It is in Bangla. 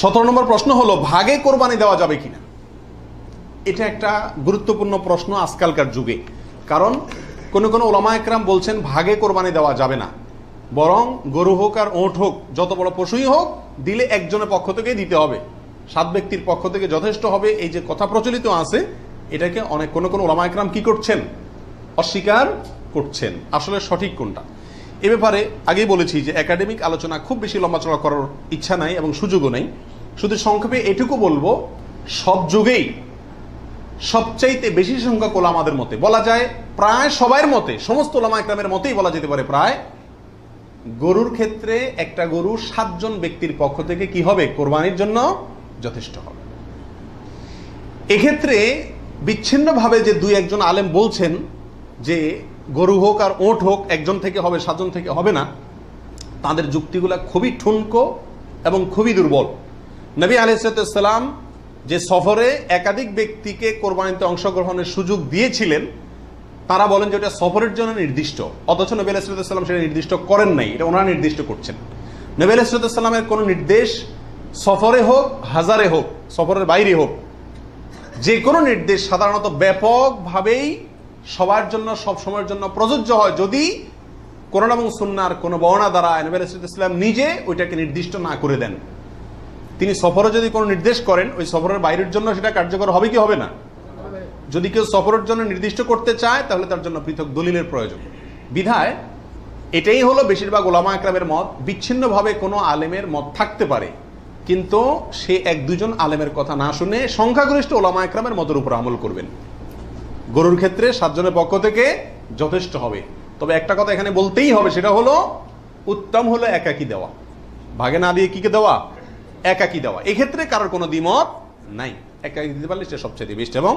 17 নম্বর প্রশ্ন হলো ভাগে কোরবানি দেওয়া যাবে কিনা। এটা একটা গুরুত্বপূর্ণ প্রশ্ন আজকালকার যুগে, কারণ কোন কোন ওলামা একরাম বলছেন ভাগে কোরবানি দেওয়া যাবে না, বরং গরু হোক আর ওঁট হোক, যত বড় পশুই হোক, দিলে একজনের পক্ষ থেকেই দিতে হবে, 7 ব্যক্তির পক্ষ থেকে যথেষ্ট হবে। এই যে কথা প্রচলিত আছে, এটাকে অনেক কোন কোন ওলামা একরাম কি করছেন, অস্বীকার করছেন। আসলে সঠিক কোনটা, এ ব্যাপারে আগেই বলেছি যে একাডেমিক আলোচনা খুব বেশি লম্বাচড়া করার ইচ্ছা নাই এবং সুযোগও নেই। শুধু সংক্ষেপে এটুকু বলবো, সব যুগেই সবচাইতে বেশি সংখ্যক ওলামাদের মতে, বলা যায় প্রায় সবার মতে, সমস্ত ওলামা একরামের মতেই বলা যেতে পারে প্রায়, গরুর ক্ষেত্রে একটা গরু 7 জন ব্যক্তির পক্ষ থেকে কি হবে, কোরবানির জন্য যথেষ্ট হবে। এক্ষেত্রে বিচ্ছিন্নভাবে যে 2-1 জন আলেম বলছেন যে গরু হোক আর ওঁট হোক একজন থেকে হবে, 7 জন থেকে হবে না, তাদের যুক্তিগুলা খুবই ঠুনকো এবং খুবই দুর্বল। নবী আলাইহিস সালাম যে সফরে একাধিক ব্যক্তিকে কোরবানিতে অংশগ্রহণের সুযোগ দিয়েছিলেন, তারা বলেন যে এটা সফরের জন্য নির্দিষ্ট, অথচ নবী আলাইহিস সালাম সেটা নির্দিষ্ট করেন নাই, এটা ওনারা নির্দিষ্ট করছেন। নবী আলাইহিস সালামের কোনো নির্দেশ সফরে হোক, হাজারে হোক, সফরের বাইরে হোক, যে কোনো নির্দেশ সাধারণত ব্যাপকভাবেই সবার জন্য সব সময়ের জন্য প্রযোজ্য হয়, যদি কোরআন এবং সুন্নাহর কোনো বর্ণনা দ্বারা নবী আলাইহিস সালাম নিজে ওইটাকে নির্দিষ্ট না করে দেন। তিনি সফরে যদি কোনো নির্দেশ করেন, ওই সফরের বাইরের জন্য সেটা কার্যকর হবে কি হবে না। যদি কেউ সফরের জন্য নির্দিষ্ট করতে চায়, তাহলে তার জন্য পৃথক দলিলের প্রয়োজন। বিধায় এটাই হলো বেশিরভাগ ওলামা একরামের মত। বিচ্ছিন্নভাবে কোনো আলেমের মত থাকতে পারে, কিন্তু সে 1-2 জন আলেমের কথা না শুনে সংখ্যাগরিষ্ঠ ওলামা একরামের মতের উপর আমল করবেন। গরুর ক্ষেত্রে 7 জনের পক্ষ থেকে যথেষ্ট হবে। তবে একটা কথা এখানে বলতেই হবে, সেটা হলো উত্তম হলো একাকি দেওয়া, ভাগে না দিয়ে কিকে দেওয়া, একাকি দেওয়া। এক্ষেত্রে কারোর কোনো দ্বিমত নাই, একাকি দিতে পারলে সে সবচেয়ে বেস্ট এবং